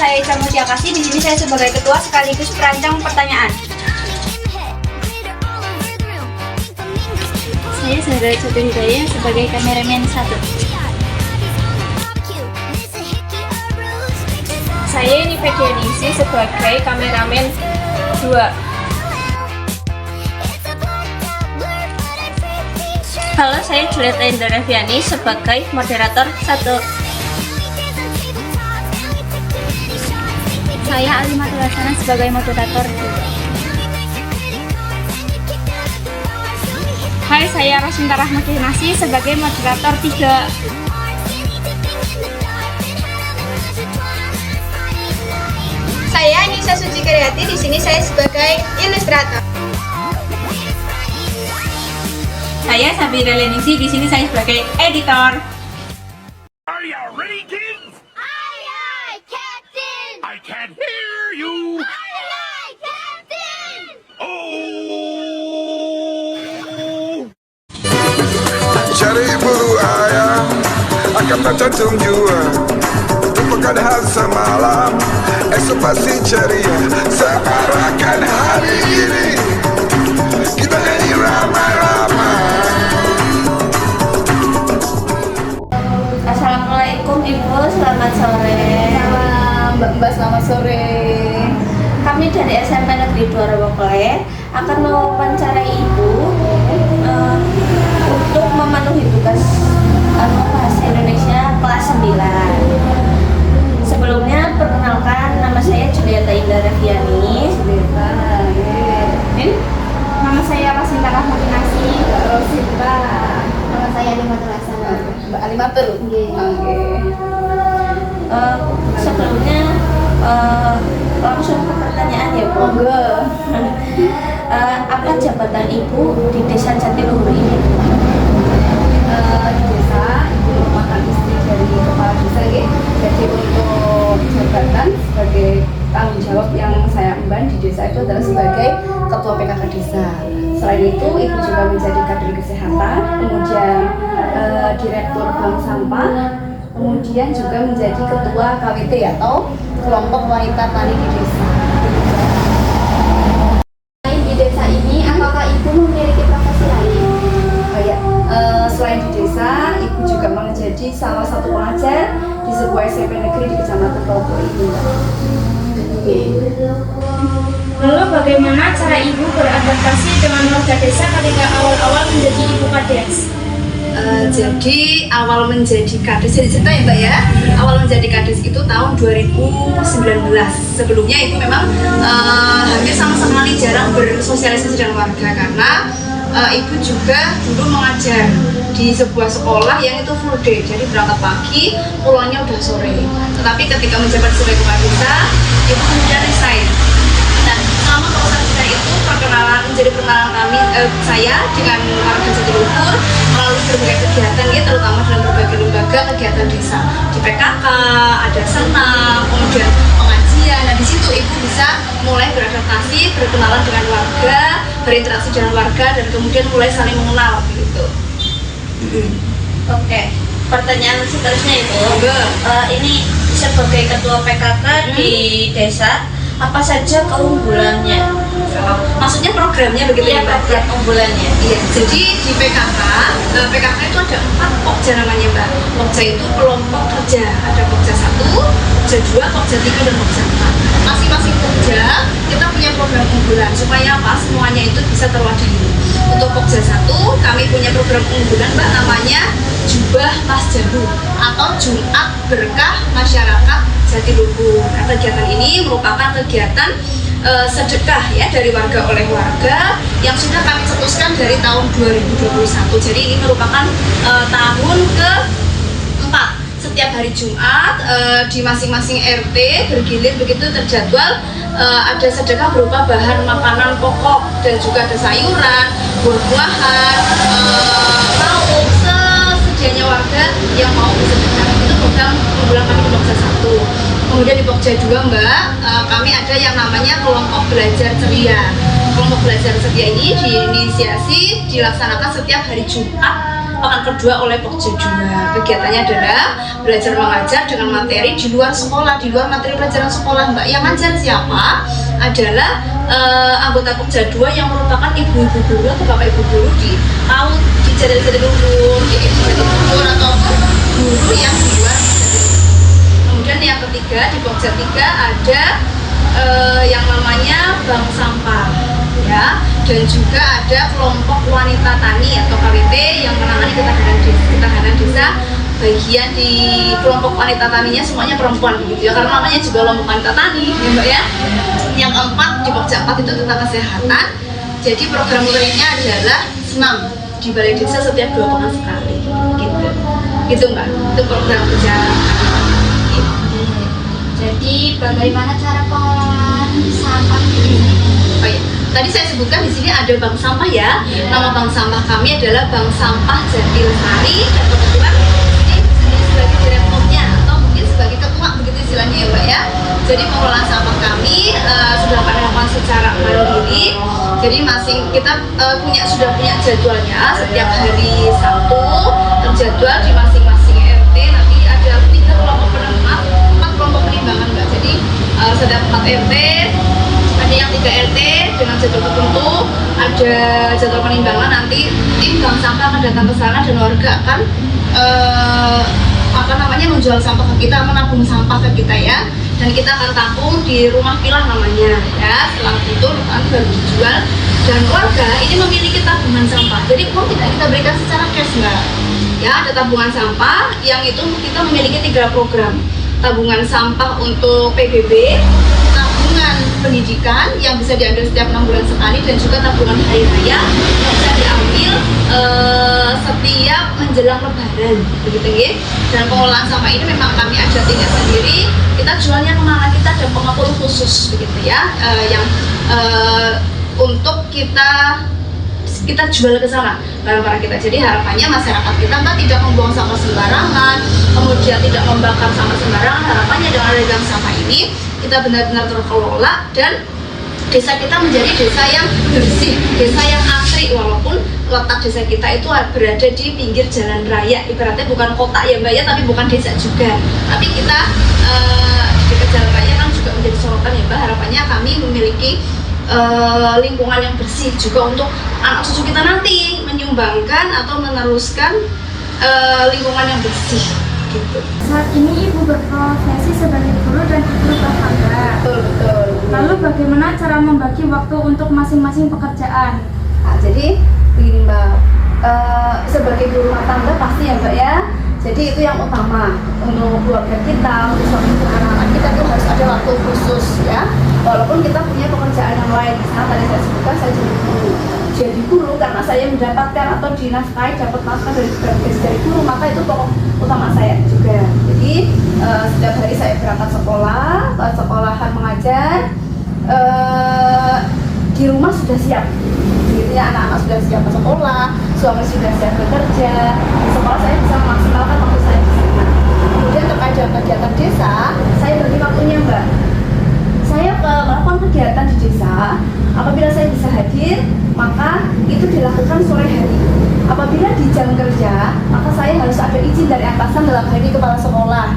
saya Ica Mulyakasih. Di sini saya sebagai ketua sekaligus perancang pertanyaan. Saya Zahra Jatuh Hidayah sebagai kameramen 1. Saya Nivedia Ningsih sebagai kameramen 2. Halo, saya Julieta Indraviani sebagai moderator 1. Saya Alimatul Hasanah sebagai moderator 2. Hai, saya Rosinta Rahmati Nasi sebagai moderator 3. Saya Nisa Suci Karyati, di sini saya sebagai ilustrator. Saya Sabira Leningsih, di sini saya sebagai editor. Are you ready, kids? Aye, aye, Captain! I can't hear you. Aye, aye, Captain! Oh! Cari bulu ayam akan tercantum jua. Lupakan hal semalam, esok pasti ceria. Semarakkan hari ini, kita nyanyi ramai-ramai. Assalamualaikum Ibu, selamat sore. Salam Mbak, selamat sore. Kami dari SMP Negeri 2 Rawakole akan mewawancarai Ibu untuk memenuhi tugas bahasa Indonesia kelas 9. Sebelumnya perkenalkan, nama saya Julieta Indraviani. Nama saya Rosinta Rahmati Nasi. Rosinta. Nama saya Alimatul Hasanah. Mbak Alimatul. Oke. Sebelumnya langsung ke pertanyaan ya Bu. Monggo. Apa jabatan Ibu di Desa Jatiluhur ini? Di desa ibu merupakan istri dari kepala desa ya. Jadi untuk jabatan sebagai tanggung jawab yang saya emban di desa itu adalah sebagai ketua PKK desa. Selain itu ibu juga menjadi kader kesehatan, kemudian direktur bank sampah, kemudian juga menjadi ketua KWT atau kelompok wanita tani di desa. Di desa ini, apakah Ibu memiliki profesi lain? Oh ya, selain di desa, ibu juga menjadi salah satu pengajar di sebuah SMP negeri di Kecamatan Robo ini. Lalu bagaimana cara Ibu beradaptasi dengan warga desa ketika awal-awal menjadi Ibu Kades? Jadi awal menjadi kades, jadi cerita ya Mbak ya. Awal menjadi kades itu tahun 2019. Sebelumnya ibu memang hampir sama sekali jarang bersosialisasi dengan warga karena ibu juga dulu mengajar di sebuah sekolah yang itu full day, jadi berangkat pagi, pulangnya udah sore. Tetapi ketika menjabat sebagai kepala desa, ibu kemudian resign. Nah, selama proses resign itu menjadi perkenalan kami, saya dengan warga Jatiluhur melalui berbagai kegiatan ya, terutama dalam berbagai lembaga kegiatan desa di PKK, ada senam, kemudian pengajian. Nah, di situ ibu bisa mulai beradaptasi, berkenalan dengan warga, berinteraksi dengan warga, dan kemudian mulai saling mengenal gitu. Oke, pertanyaan seterusnya Ibu. Ini sebagai ketua PKK di desa, apa saja keunggulannya? Maksudnya programnya begitu Iya, ya Mbak? program unggulannya. Iya, jadi di PKK itu ada 4 Pokja namanya Mbak. Pokja itu kelompok kerja, ada Pokja 1, Pokja 2, Pokja 3, dan Pokja 4. Masing-masing Pokja kita punya program unggulan supaya apa? Semuanya itu bisa terwakili. Untuk Pokja 1 kami punya program unggulan Mbak, namanya Jubah Mas Jabu atau Jumat Berkah Masyarakat Jatiluhur. Nah, kegiatan ini merupakan kegiatan sedekah ya dari warga oleh warga yang sudah kami cetuskan dari tahun 2021. Jadi ini merupakan tahun ke-4. Setiap hari Jumat di masing-masing RT bergilir begitu terjadwal, ada sedekah berupa bahan makanan pokok dan juga ada sayuran, buah-buahan, lauk sesedianya warga yang mau bersedekah. Itu program unggulan kami di Pokja 1. Kemudian di Pokja 2 Mbak, kami ada yang namanya kelompok belajar ceria. Kelompok belajar ceria ini diinisiasi dilaksanakan setiap hari Jumat pekan kedua oleh Pokja 2. Kegiatannya adalah belajar mengajar dengan materi di luar sekolah, di luar materi pelajaran sekolah, Mbak. Yang ngajar siapa? Adalah anggota Pokja 2 yang merupakan ibu-ibu guru atau bapak ibu guru di PAUD, di Jatiluhur, di Jatiluhur ataupun guru yang di luar Jatiluhur. Kemudian yang ketiga di Pokja 3 ada yang namanya bank sampah, ya, dan juga ada kelompok wanita tani atau KWT yang menangani ketahanan desa. Bagian di kelompok wanita taninya semuanya perempuan begitu ya, karena namanya juga kelompok wanita tani ya Mbak ya. Yang keempat di Pokja 4 itu tentang kesehatan. Jadi program rutinnya adalah senam di balai desa setiap 2 pekan sekali gitu Mbak. Itu program kerja. Jadi bagaimana cara pengelolaan sampah ini? Oh iya, tadi saya sebutkan di sini ada bank sampah ya. Nama bank sampah kami adalah Bank Sampah Jatilsari, dan kebetulan ini sebagai direkturnya atau mungkin sebagai ketua begitu istilahnya ya Mbak ya. Jadi pengelolaan sampah kami sudah kami lakukan secara mandiri. Jadi kita sudah punya jadwalnya setiap hari Sabtu, terjadwal di masing-masing RT. Nanti ada 3 kelompok penerima, 4 kelompok penimbangan Mbak. Jadi setiap 4 RT ada yang 3 RT dengan jadwal tertentu, ada jadwal penimbangan. Nanti tim bank sampah akan datang ke sana dan warga akan menjual sampah ke kita, menabung sampah ke kita ya. Dan kita akan tampung di rumah pilah namanya ya. Setelah itu kan baru dijual, dan warga ini memiliki tabungan sampah. Jadi uang tidak kita berikan secara cash Mbak. Ya, ada tabungan sampah yang itu kita memiliki 3 program. Tabungan sampah untuk PBB, tabungan pendidikan yang bisa diambil setiap 6 bulan sekali, dan juga tabungan hari raya yang bisa diambil setiap menjelang lebaran begitu ya. Dan pengelolaan sampah ini memang kami ada timnya sendiri. Kita jualnya kemana? Kita ada pengepul khusus begitu ya, yang untuk kita jual ke sana barang-barang kita. Jadi harapannya masyarakat kita Mbak tidak membuang sampah sembarangan, kemudian tidak membakar sampah sembarangan. Harapannya dengan ada bank sampah ini kita benar-benar terkelola dan desa kita menjadi desa yang bersih, desa yang asri. Walaupun letak desa kita itu berada di pinggir jalan raya, ibaratnya bukan kota ya Mbak ya, tapi bukan desa juga. Tapi kita di dekat jalan raya kan juga menjadi sorotan ya Mbak. Harapannya kami memiliki lingkungan yang bersih juga untuk anak cucu kita nanti, menyumbangkan atau meneruskan lingkungan yang bersih gitu. Saat ini Ibu berprofesi sebagai guru dan ibu rumah tangga. Betul. Lalu bagaimana cara membagi waktu untuk masing-masing pekerjaan? Nah, jadi begini Mbak, sebagai ibu rumah tangga pasti ya Mbak ya. Jadi itu yang utama untuk keluarga kita, untuk suami dan anak-anak kita itu harus ada waktu khusus ya. Walaupun kita punya pekerjaan yang lain, misalnya tadi saya sebutkan saya jadi guru karena saya mendapatkan atau dinafkahi dapat nafkah dari guru, maka itu pokok utama saya juga. Jadi setiap hari saya berangkat sekolah, ke sekolahan mengajar, di rumah sudah siap. Gitu ya, anak-anak sudah siap ke sekolah, suami sudah siap bekerja. Di sekolah saya bisa memaksimalkan waktu saya di sana. Kemudian terkait dengan kegiatan desa, saya bagi waktunya Mbak. Saya melakukan kegiatan di desa. Apabila saya bisa hadir, maka itu dilakukan sore hari. Apabila di jam kerja, maka saya harus ada izin dari atasan, dalam hal ini kepala sekolah.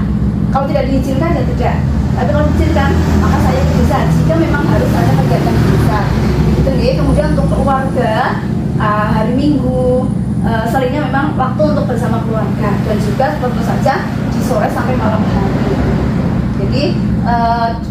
Kalau tidak diizinkan ya tidak. Tapi kalau diizinkan, maka saya ke desa. Jika memang harus ada kegiatan di desa. Gitu nih. Kemudian untuk keluarga, hari Minggu seringnya memang waktu untuk bersama keluarga, dan juga tentu saja di sore sampai malam hari. Jadi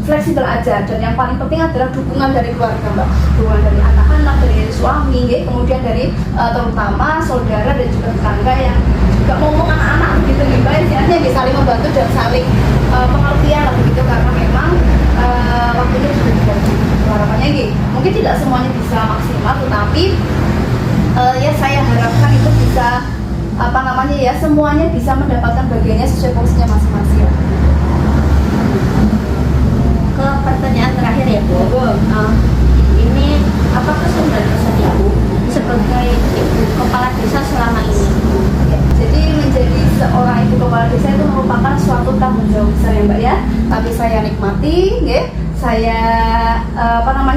fleksibel aja, dan yang paling penting adalah dukungan dari keluarga Mbak, dukungan dari anak-anak, dari suami, kemudian dari terutama saudara dan juga tetangga yang juga ngomong anak-anak begitu nih Mbak, istilahnya saling membantu dan saling pengertian lah begitu, karena memang waktunya sudah dibagi. Harapannya mungkin tidak semuanya bisa maksimal, tetapi ya saya harapkan itu bisa semuanya bisa mendapatkan bagiannya sesuai fungsinya masing-masing. Ke pertanyaan terakhir ya Bu. Ini apa kesan Ibu sebagai ibu kepala desa selama ini? Ya, jadi menjadi seorang ibu kepala desa itu merupakan suatu tanggung jawab besar ya Mbak ya. Tapi saya nikmati, saya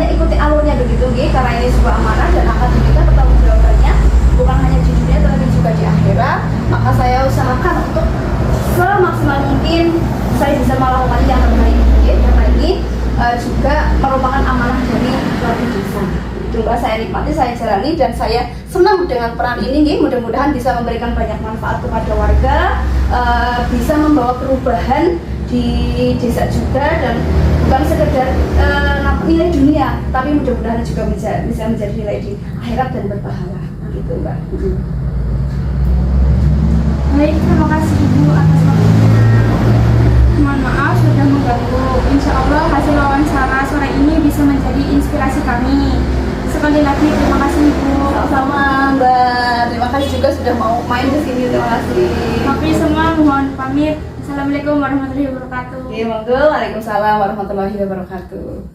ikuti alurnya begitu, karena ini sebuah amanah dan akan diberikan pertanggungjawabannya bukan hanya di dunia tetapi juga di di akhirat, maka saya usahakan untuk semaksimal mungkin saya bisa melakukan yang terbaik. Dan ini juga merupakan amanah dari warga desa. Itu Mbak, saya nikmati, saya jalani, dan saya senang dengan peran ini. Mudah-mudahan bisa memberikan banyak manfaat kepada warga, bisa membawa perubahan di desa juga, dan bukan sekedar nilai dunia, tapi mudah-mudahan juga bisa menjadi nilai di akhirat dan berpahala. Gitu Mbak. Baik, terima kasih Ibu atas waktunya. Mohon maaf sudah mengganggu. Insya Allah hasil wawancara sore ini bisa menjadi inspirasi kami. Sekali lagi terima kasih Ibu. Sama-sama Mbak. Terima kasih juga sudah mau main ke sini. Terima kasih. Kami semua mohon pamit. Assalamualaikum warahmatullahi wabarakatuh. Oke, monggo. Waalaikumsalam warahmatullahi wabarakatuh.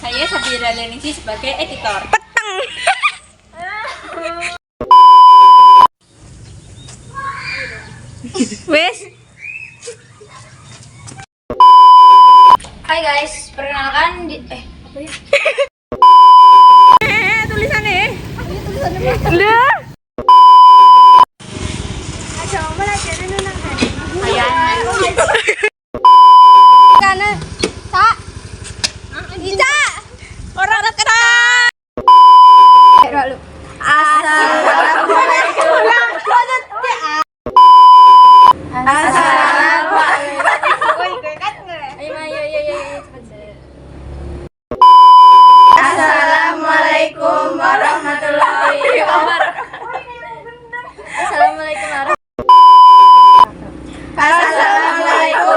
Saya Sabira Leningsi sebagai editor. Wes. Hai guys, perkenalkan apa ya? Tulisannya. Karena tak Ica orang kena. Assalamualaikum warahmatullahi wabarakatuh. Assalamualaikum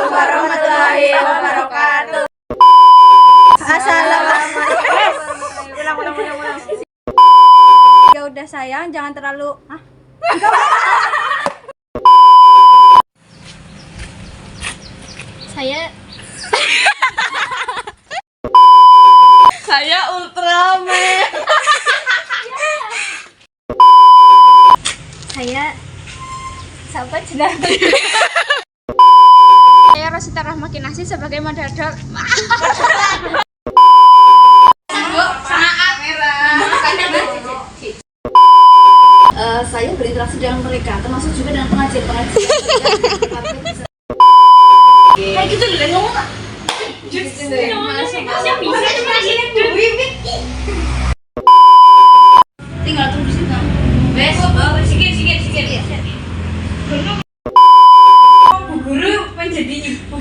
warahmatullahi wabarakatuh. Ya udah sayang, jangan terlalu Saya Ultraman. Siapa jenah? Saya Rosita Rahma Kinasih sebagai moderator. Saya berinteraksi dengan mereka, termasuk juga dengan pengajian-pengajian. Kayak gitu loh, ngomong tak? Tinggal tunggu di situ. Sikit. Bu guru menjadi ibu.